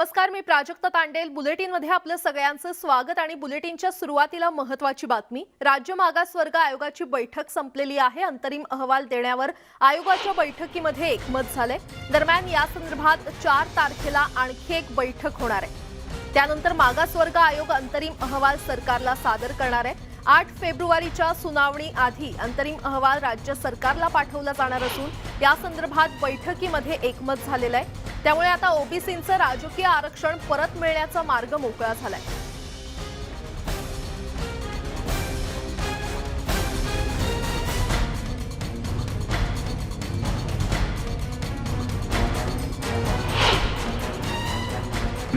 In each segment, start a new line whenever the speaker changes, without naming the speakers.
नमस्कार, मी प्राजक्ता तांडेल. बुलेटिनमध्ये आपलं सगळ्यांचं स्वागत. आणि बुलेटिनच्या सुरुवातीला महत्त्वाची बातमी. राज्य मागासवर्ग आयोगाची बैठक संपलेली आहे. अंतरिम अहवाल देण्यावर आयोगाच्या बैठकीमध्ये एकमत झाले. दरम्यान या संदर्भात 4 तारखेला आणखी एक बैठक होणार आहे. त्यानंतर मागासवर्ग आयोग अंतरिम अहवाल सरकारला सादर करणार आहे. 8 फेब्रुवारीच्या सुनावणी आधी अंतरिम अहवाल राज्य सरकारला पाठवला जाणार असून या संदर्भात बैठकीमध्ये एकमत झालेलं आहे. त्यामुळे आता ओबीसींचं राजकीय आरक्षण परत मिळण्याचा मार्ग मोकळा झालाय.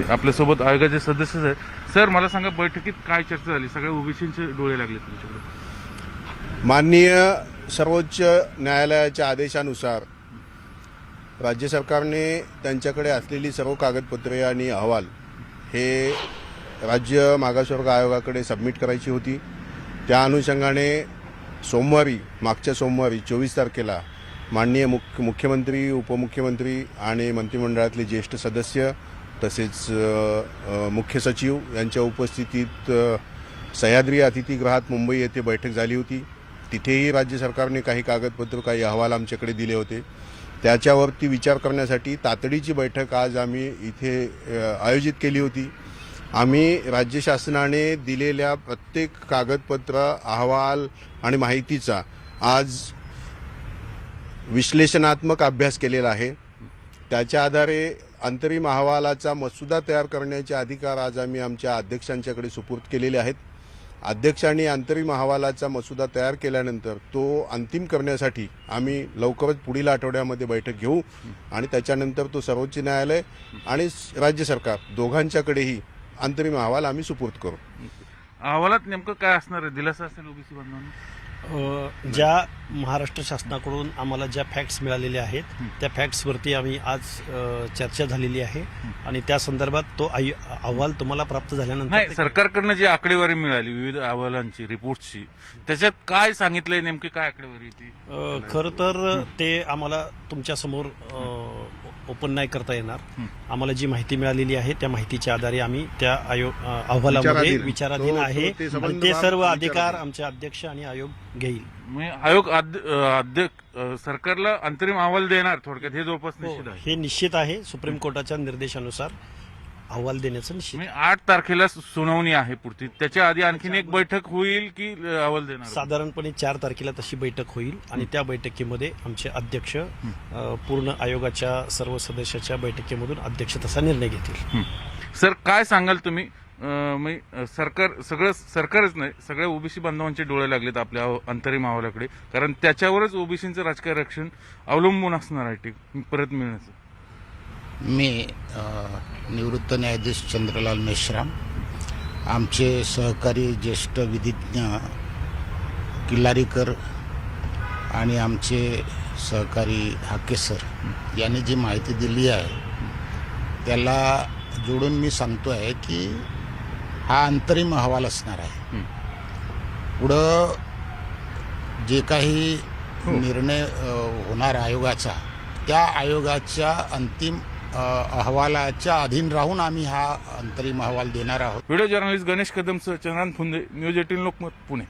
आपल्यासोबत आयोगाचे सदस्य आहेत. सर, मला सांगा, बैठकीत काय चर्चा झाली? सगळे ओबीसींचे डोळे लागले तुमच्याकडे.
माननीय सर्वोच्च न्यायालयाच्या आदेशानुसार राज्य सरकारने त्यांच्याकडे असलेली सर्व कागदपत्रे आणि अहवाल हे राज्य मागासवर्ग आयोगाकडे सबमिट करायची होती. त्या अनुषंगाने मागच्या सोमवारी 24 तारखेला माननीय मुख्यमंत्री, उपमुख्यमंत्री आणि मंत्रिमंडळातले ज्येष्ठ सदस्य तसेच मुख्य सचिव यांच्या उपस्थितीत सह्याद्री अतिथीगृहात मुंबई येथे बैठक झाली होती. तिथेही राज्य सरकारने काही कागदपत्र, काही अहवाल आमच्याकडे दिले होते. त्याच्यावरती विचार करण्यासाठी तातडीची बैठक आज आम्ही इथे आयोजित केली होती. आम्ही राज्य शासनाने दिलेल्या प्रत्येक कागदपत्र, अहवाल आणि माहितीचा आज विश्लेषणात्मक अभ्यास केलेला आहे. त्याच्या आधारे अंतरिम अहवालाचा मसुदा तयार करण्याचे अधिकार आज आम्ही आमच्या अध्यक्षांच्याकडे सुपूर्द केलेले आहेत. अध्यक्षांनी अंतरिम अहवालाचा मसुदा तयार केल्यानंतर तो अंतिम करण्यासाठी आम्ही लवकरच पुढील आठवड्यामध्ये बैठक घेऊ आणि त्याच्यानंतर तो सर्वोच्च न्यायालय आणि राज्य सरकार दोघांच्याकडेही अंतरिम अहवाल आम्ही सुपूर्द करू.
अहवालात नेमकं काय असणार आहे? दिलासा असेल ओबीसी बांधवांना?
ज्या महाराष्ट्र शासनाकडून आम्हाला ज्या फॅक्ट्स मिळालेल्या आहेत त्या फॅक्ट्सवरती आम्ही आज चर्चा झालेली आहे आणि त्या संदर्भात तो अहवाल तुम्हाला प्राप्त झाल्यानंतर
सरकारकडनं जी आकडेवारी मिळाली विविध अहवालांची, रिपोर्टची, त्याच्यात काय सांगितलंय? नेमकी काय आकडेवारी ती?
खरं तर ते आम्हाला तुमच्या समोर ओपन नाही करता येणार. आम्हाला जी माहिती मिळालेली आहे त्या माहितीच्या आधारे आम्ही त्या अहवालामध्ये विचाराधीन आहे आणि ते सर्व अधिकार आमचे अध्यक्ष आणि आयोग घेईल.
आयोग सरकारला अंतरिम अहवाल देणार, थोडक्यात हे जवळपास निश्चित आहे.
हे निश्चित आहे. सुप्रीम कोर्टाच्या निर्देशानुसार अहवाल देण्याचं निश्चित.
8 तारखेला सुनावणी आहे पुढची. त्याच्या आधी आणखीन एक बैठक होईल की अहवाल देणार?
साधारणपणे 4 तारखेला तशी बैठक होईल आणि त्या बैठकीमध्ये आमचे अध्यक्ष पूर्ण आयोगाच्या सर्व सदस्याच्या बैठकीमधून अध्यक्ष तसा निर्णय घेतील.
सर, काय सांगाल तुम्ही? सरकारच नाही, सगळ्या ओबीसी बांधवांचे डोळे लागलेत आपल्या अंतरिम अहवालाकडे, कारण त्याच्यावरच ओबीसींचं राजकीय आरक्षण अवलंबून असणार आहे परत मिळण्याचं.
मी निवृत्त न्यायाधीश चंद्रलाल मेश्राम, आमचे सहकारी ज्येष्ठ विधिज्ञ किल्लारीकर आणि आमचे सहकारी हाके सर यांनी जी माहिती दिली आहे त्याला जोडून मी सांगतो आहे की हा अंतरिम अहवाल असणार आहे. पुढं जे काही निर्णय होणार आयोगाचा, त्या आयोगाच्या अंतिम अहवालाच्या अधीन राहून आम्ही हा अंतरिम अहवाल देणार आहोत.
व्हिडिओ जर्नलिस्ट गणेश कदमसह चंद्रान फुंदे, न्यूज 18 लोकमत, पुणे.